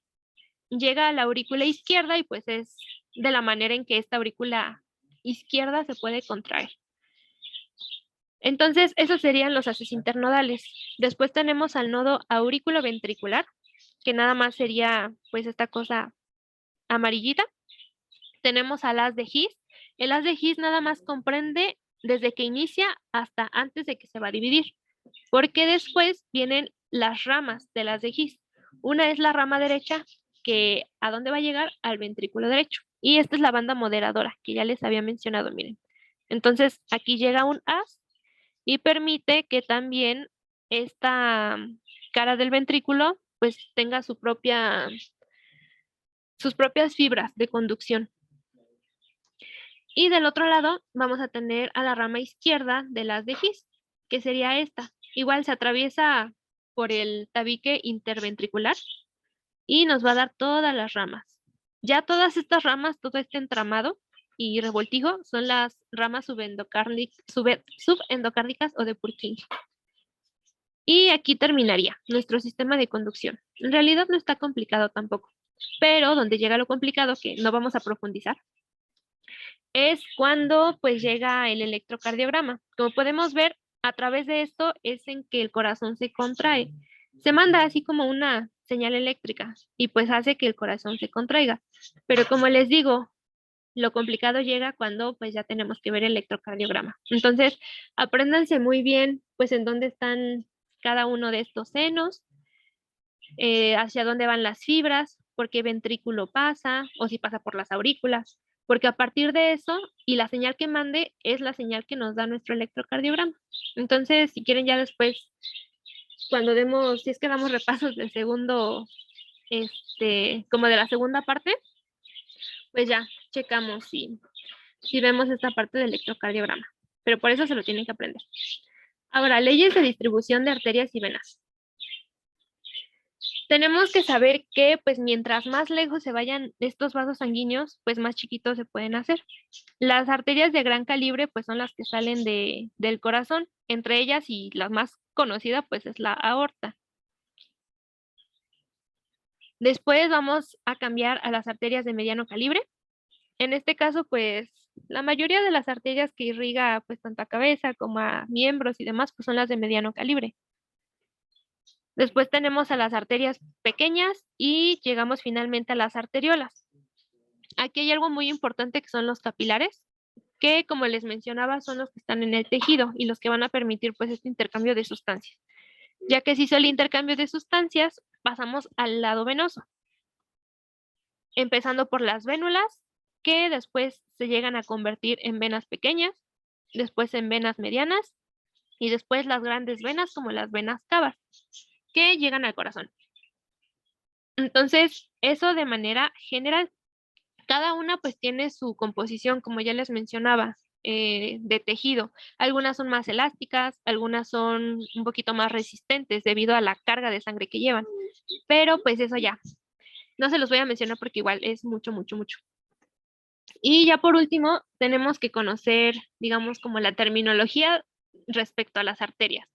Llega a la aurícula izquierda y pues es de la manera en que esta aurícula izquierda se puede contraer. Entonces, esos serían los haces internodales. Después tenemos al nodo auriculoventricular, que nada más sería pues esta cosa amarillita. Tenemos al haz de His. El haz de His nada más comprende desde que inicia hasta antes de que se va a dividir, porque después vienen las ramas de las de His. Una es la rama derecha, que ¿a dónde va a llegar? Al ventrículo derecho. Y esta es la banda moderadora, que ya les había mencionado, miren. Entonces, aquí llega un haz y permite que también esta cara del ventrículo pues tenga sus propias fibras de conducción. Y del otro lado vamos a tener a la rama izquierda de las de His, que sería esta. Igual se atraviesa por el tabique interventricular y nos va a dar todas las ramas. Ya todas estas ramas, todo este entramado y revoltijo son las ramas subendocárdicas o de Purkinje. Y aquí terminaría nuestro sistema de conducción. En realidad no está complicado tampoco, pero donde llega lo complicado, que no vamos a profundizar, es cuando pues llega el electrocardiograma. Como podemos ver, a través de esto es en que el corazón se contrae. Se manda así como una señal eléctrica y pues hace que el corazón se contraiga. Pero como les digo, lo complicado llega cuando pues ya tenemos que ver el electrocardiograma. Entonces, apréndanse muy bien pues en dónde están cada uno de estos senos, hacia dónde van las fibras, por qué ventrículo pasa o si pasa por las aurículas, porque a partir de eso y la señal que mande es la señal que nos da nuestro electrocardiograma. Entonces, si quieren ya después, cuando demos, si es que damos repasos del segundo, como de la segunda parte, pues ya checamos si vemos esta parte del electrocardiograma. Pero por eso se lo tienen que aprender. Ahora, leyes de distribución de arterias y venas. Tenemos que saber que pues mientras más lejos se vayan estos vasos sanguíneos, pues más chiquitos se pueden hacer. Las arterias de gran calibre pues son las que salen del corazón, entre ellas y la más conocida pues es la aorta. Después vamos a cambiar a las arterias de mediano calibre. En este caso pues la mayoría de las arterias que irriga pues tanto a cabeza como a miembros y demás pues son las de mediano calibre. Después tenemos a las arterias pequeñas y llegamos finalmente a las arteriolas. Aquí hay algo muy importante que son los capilares, que como les mencionaba son los que están en el tejido y los que van a permitir pues este intercambio de sustancias. Ya que si hizo el intercambio de sustancias, pasamos al lado venoso, empezando por las vénulas, que después se llegan a convertir en venas pequeñas, después en venas medianas y después las grandes venas como las venas cavas, que llegan al corazón. Entonces, eso de manera general. Cada una pues tiene su composición, como ya les mencionaba, de tejido. Algunas son más elásticas, algunas son un poquito más resistentes debido a la carga de sangre que llevan. Pero pues eso ya, no se los voy a mencionar porque igual es mucho, mucho, mucho. Y ya por último, tenemos que conocer, digamos, como la terminología respecto a las arterias.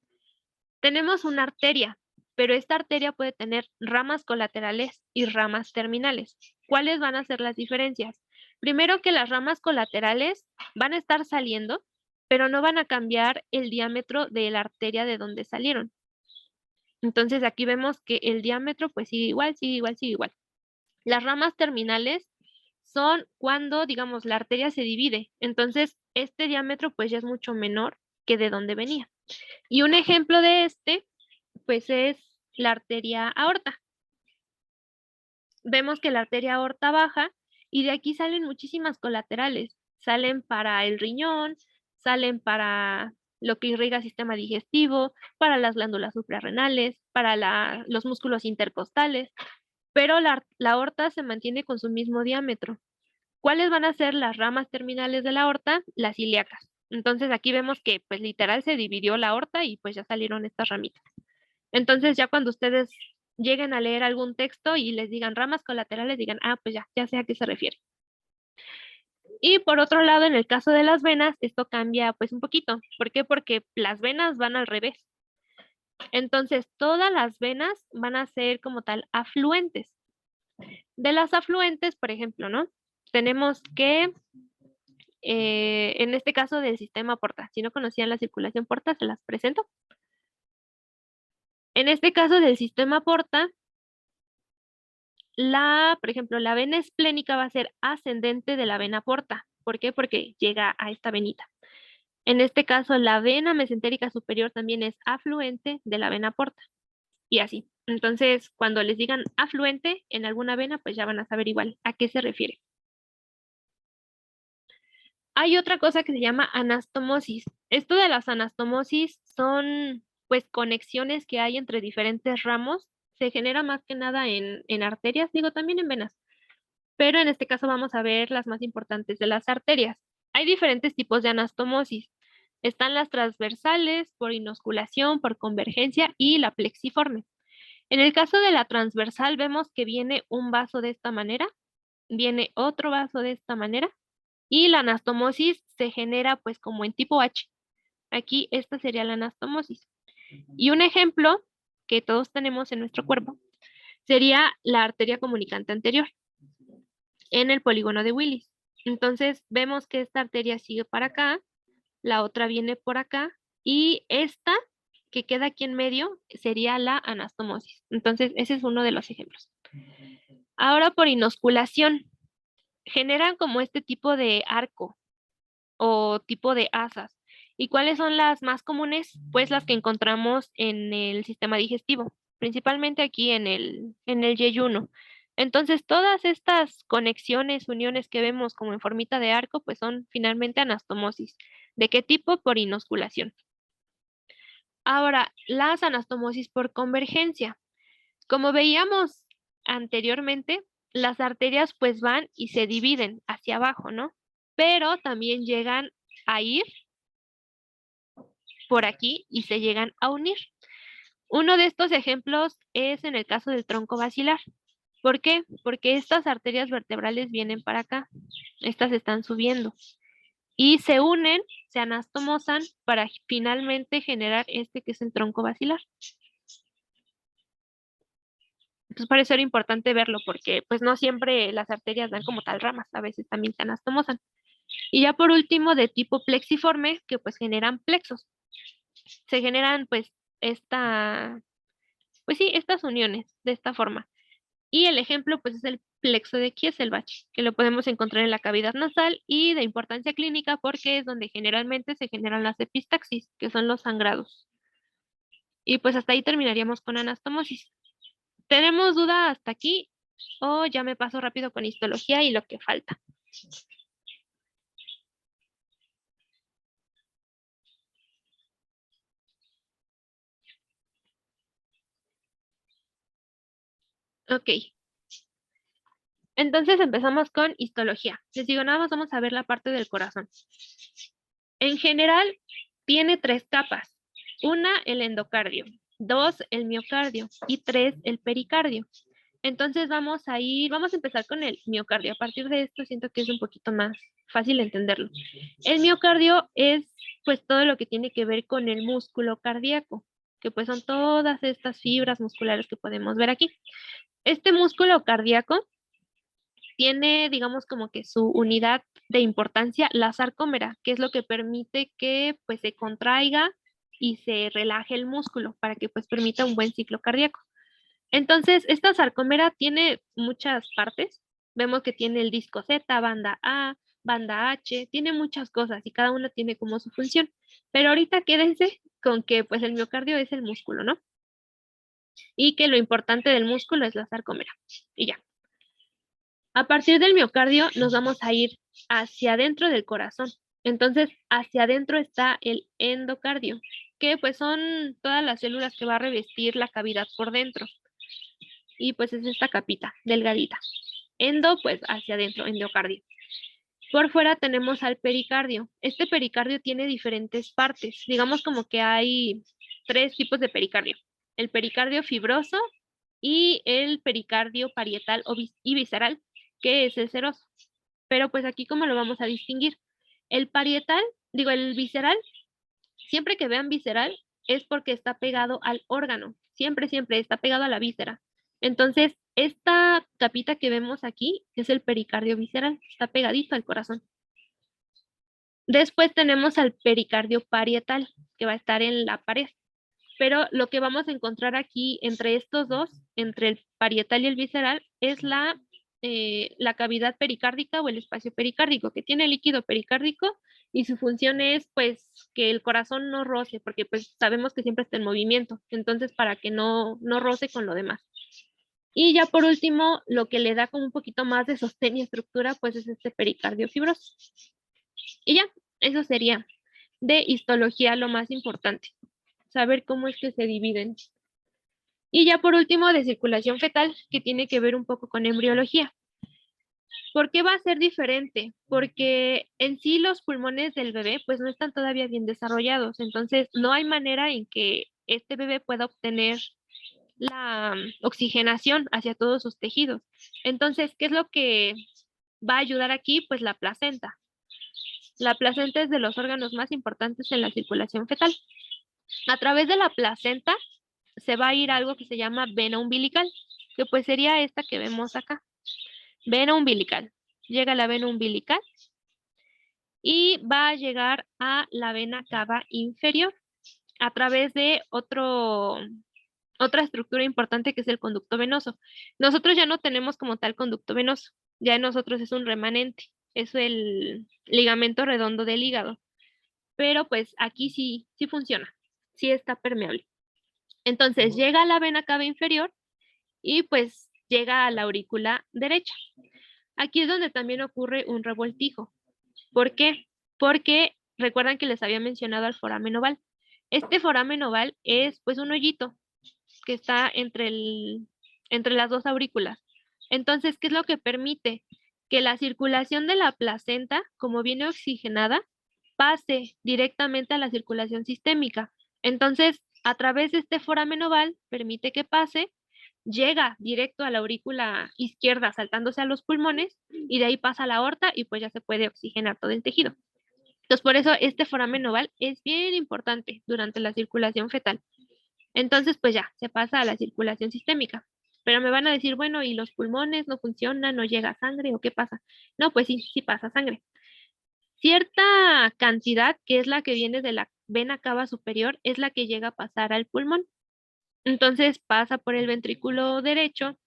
Tenemos una arteria, pero esta arteria puede tener ramas colaterales y ramas terminales. ¿Cuáles van a ser las diferencias? Primero que las ramas colaterales van a estar saliendo, pero no van a cambiar el diámetro de la arteria de donde salieron. Entonces aquí vemos que el diámetro pues sigue igual, sigue igual, sigue igual. Las ramas terminales son cuando, digamos, la arteria se divide. Entonces este diámetro pues ya es mucho menor que de donde venía. Y un ejemplo de este pues es la arteria aorta. Vemos que la arteria aorta baja y de aquí salen muchísimas colaterales. Salen para el riñón, salen para lo que irriga el sistema digestivo, para las glándulas suprarrenales, para los músculos intercostales, pero la aorta se mantiene con su mismo diámetro. ¿Cuáles van a ser las ramas terminales de la aorta? Las ilíacas. Entonces aquí vemos que pues literal se dividió la aorta y pues ya salieron estas ramitas. Entonces, ya cuando ustedes lleguen a leer algún texto y les digan ramas colaterales, digan, ah, pues ya sé a qué se refiere. Y por otro lado, en el caso de las venas, esto cambia pues un poquito. ¿Por qué? Porque las venas van al revés. Entonces, todas las venas van a ser como tal afluentes. De las afluentes, por ejemplo, ¿no? Tenemos que, en este caso del sistema porta, si no conocían la circulación porta, se las presento. En este caso del sistema porta, por ejemplo, la vena esplénica va a ser ascendente de la vena porta. ¿Por qué? Porque llega a esta venita. En este caso, la vena mesentérica superior también es afluente de la vena porta. Y así. Entonces, cuando les digan afluente en alguna vena, pues ya van a saber igual a qué se refiere. Hay otra cosa que se llama anastomosis. Esto de las anastomosis son pues conexiones que hay entre diferentes ramos. Se genera más que nada en arterias, digo también en venas. Pero en este caso vamos a ver las más importantes de las arterias. Hay diferentes tipos de anastomosis. Están las transversales, por inosculación, por convergencia y la plexiforme. En el caso de la transversal vemos que viene un vaso de esta manera, viene otro vaso de esta manera y la anastomosis se genera pues como en tipo H. Aquí esta sería la anastomosis. Y un ejemplo que todos tenemos en nuestro cuerpo sería la arteria comunicante anterior en el polígono de Willis. Entonces vemos que esta arteria sigue para acá, la otra viene por acá y esta que queda aquí en medio sería la anastomosis. Entonces ese es uno de los ejemplos. Ahora por inosculación, generan como este tipo de arco o tipo de asas. ¿Y cuáles son las más comunes? Pues las que encontramos en el sistema digestivo, principalmente aquí en el yeyuno. Entonces, todas estas conexiones, uniones que vemos como en formita de arco, pues son finalmente anastomosis. ¿De qué tipo? Por inosculación. Ahora, las anastomosis por convergencia. Como veíamos anteriormente, las arterias pues van y se dividen hacia abajo, ¿no? Pero también llegan a ir por aquí y se llegan a unir. Uno de estos ejemplos es en el caso del tronco basilar. ¿Por qué? Porque estas arterias vertebrales vienen para acá, estas están subiendo y se unen, se anastomosan para finalmente generar este que es el tronco basilar. Entonces, por eso era importante verlo, porque pues no siempre las arterias dan como tal ramas, a veces también se anastomosan. Y ya por último, de tipo plexiforme, que pues generan plexos. Se generan pues pues sí, estas uniones de esta forma. Y el ejemplo pues es el plexo de Kieselbach, que lo podemos encontrar en la cavidad nasal y de importancia clínica porque es donde generalmente se generan las epistaxis, que son los sangrados. Y pues hasta ahí terminaríamos con anastomosis. ¿Tenemos duda hasta aquí o ya me paso rápido con histología y lo que falta? Ok, entonces empezamos con histología. Les digo, nada más vamos a ver la parte del corazón. En general, tiene 3 capas. Una, el endocardio. 2, el miocardio. Y 3, el pericardio. Entonces vamos a empezar con el miocardio. A partir de esto siento que es un poquito más fácil entenderlo. El miocardio es pues todo lo que tiene que ver con el músculo cardíaco, que pues son todas estas fibras musculares que podemos ver aquí. Este músculo cardíaco tiene, digamos, como que su unidad de importancia, la sarcómera, que es lo que permite que pues se contraiga y se relaje el músculo para que pues permita un buen ciclo cardíaco. Entonces, esta sarcómera tiene muchas partes. Vemos que tiene el disco Z, banda A, banda H, tiene muchas cosas y cada una tiene como su función. Pero ahorita quédense con que pues el miocardio es el músculo, ¿no? Y que lo importante del músculo es la sarcómera. Y ya. A partir del miocardio nos vamos a ir hacia adentro del corazón. Entonces, hacia adentro está el endocardio, que pues son todas las células que va a revestir la cavidad por dentro. Y pues es esta capita delgadita. Endo, pues hacia adentro, endocardio. Por fuera tenemos al pericardio. Este pericardio tiene diferentes partes. Digamos como que hay 3 tipos de pericardio. El pericardio fibroso y el pericardio parietal y visceral, que es el seroso. Pero pues aquí cómo lo vamos a distinguir. El parietal, el visceral, siempre que vean visceral es porque está pegado al órgano. Siempre, siempre está pegado a la víscera. Entonces, esta capita que vemos aquí es el pericardio visceral, está pegadito al corazón. Después tenemos al pericardio parietal, que va a estar en la pared. Pero lo que vamos a encontrar aquí entre estos dos, entre el parietal y el visceral, es la cavidad pericárdica o el espacio pericárdico, que tiene líquido pericárdico y su función es pues que el corazón no roce, porque pues sabemos que siempre está en movimiento, entonces para que no roce con lo demás. Y ya por último, lo que le da como un poquito más de sostén y estructura, pues es este pericardio fibroso. Y ya, eso sería de histología lo más importante, saber cómo es que se dividen. Y ya por último, de circulación fetal, que tiene que ver un poco con embriología. ¿Por qué va a ser diferente? Porque en sí los pulmones del bebé pues no están todavía bien desarrollados, entonces no hay manera en que este bebé pueda obtener la oxigenación hacia todos sus tejidos. Entonces, ¿qué es lo que va a ayudar aquí? Pues la placenta. La placenta es de los órganos más importantes en la circulación fetal. A través de la placenta se va a ir algo que se llama vena umbilical, que pues sería esta que vemos acá. Vena umbilical. Llega la vena umbilical y va a llegar a la vena cava inferior a través de otra estructura importante que es el conducto venoso. Nosotros ya no tenemos como tal conducto venoso, ya en nosotros es un remanente, es el ligamento redondo del hígado, pero pues aquí sí funciona, sí está permeable. Entonces llega a la vena cava inferior y pues llega a la aurícula derecha. Aquí es donde también ocurre un revoltijo. ¿Por qué? Porque recuerdan que les había mencionado al foramen oval. Este foramen oval es pues un hoyito que está entre las dos aurículas. Entonces, ¿qué es lo que permite? Que la circulación de la placenta, como viene oxigenada, pase directamente a la circulación sistémica. Entonces, a través de este foramen oval, permite que pase, llega directo a la aurícula izquierda saltándose a los pulmones y de ahí pasa a la aorta y pues ya se puede oxigenar todo el tejido. Entonces, por eso este foramen oval es bien importante durante la circulación fetal. Entonces, pues ya, se pasa a la circulación sistémica. Pero me van a decir, bueno, ¿y los pulmones no funcionan, no llega sangre o qué pasa? No, pues sí pasa sangre. Cierta cantidad, que es la que viene de la vena cava superior, es la que llega a pasar al pulmón. Entonces pasa por el ventrículo derecho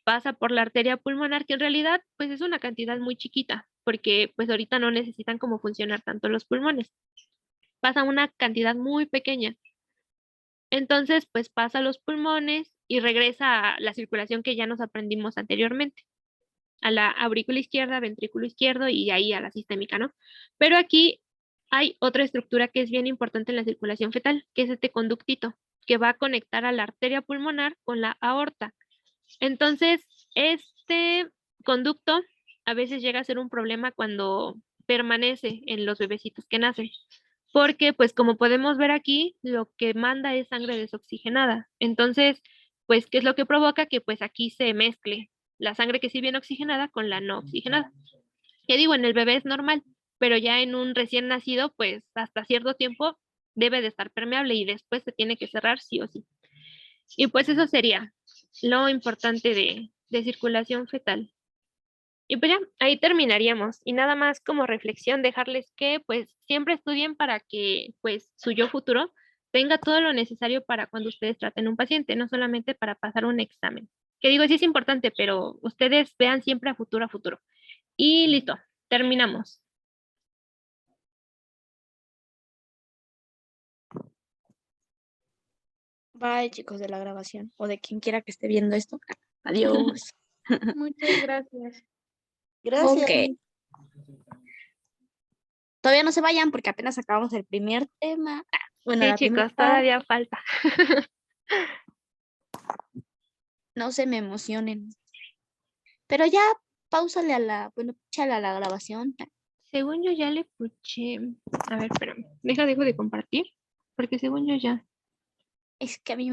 pasa por la arteria pulmonar, que en realidad pues es una cantidad muy chiquita, porque pues ahorita no necesitan como funcionar tanto los pulmones. Pasa una cantidad muy pequeña. Entonces pues pasa a los pulmones y regresa a la circulación que ya nos aprendimos anteriormente, a la aurícula izquierda, ventrículo izquierdo y ahí a la sistémica, ¿no? Pero aquí hay otra estructura que es bien importante en la circulación fetal, que es este conductito, que va a conectar a la arteria pulmonar con la aorta. Entonces, este conducto a veces llega a ser un problema cuando permanece en los bebecitos que nacen, porque pues como podemos ver aquí, lo que manda es sangre desoxigenada. Entonces, pues, ¿qué es lo que provoca? Que pues aquí se mezcle la sangre que sí viene oxigenada con la no oxigenada. Que digo, en el bebé es normal, pero ya en un recién nacido, pues hasta cierto tiempo debe de estar permeable y después se tiene que cerrar sí o sí. Y pues eso sería lo importante de circulación fetal. Y pues ya, ahí terminaríamos. Y nada más como reflexión, dejarles que pues siempre estudien para que pues su yo futuro tenga todo lo necesario para cuando ustedes traten un paciente, no solamente para pasar un examen. Que digo, sí es importante, pero ustedes vean siempre a futuro, a futuro. Y listo, terminamos. Bye, chicos de la grabación o de quien quiera que esté viendo esto. Adiós. Muchas gracias. Gracias. Ok. Todavía no se vayan porque apenas acabamos el primer tema. Bueno, Sí, la primera chicos, todavía falta. no se me emocionen. Pero ya, páusale a la, bueno, échale a la grabación. Según yo ya le puché. A ver, espérame. Dejo de compartir. Porque según yo ya. Es que a mí me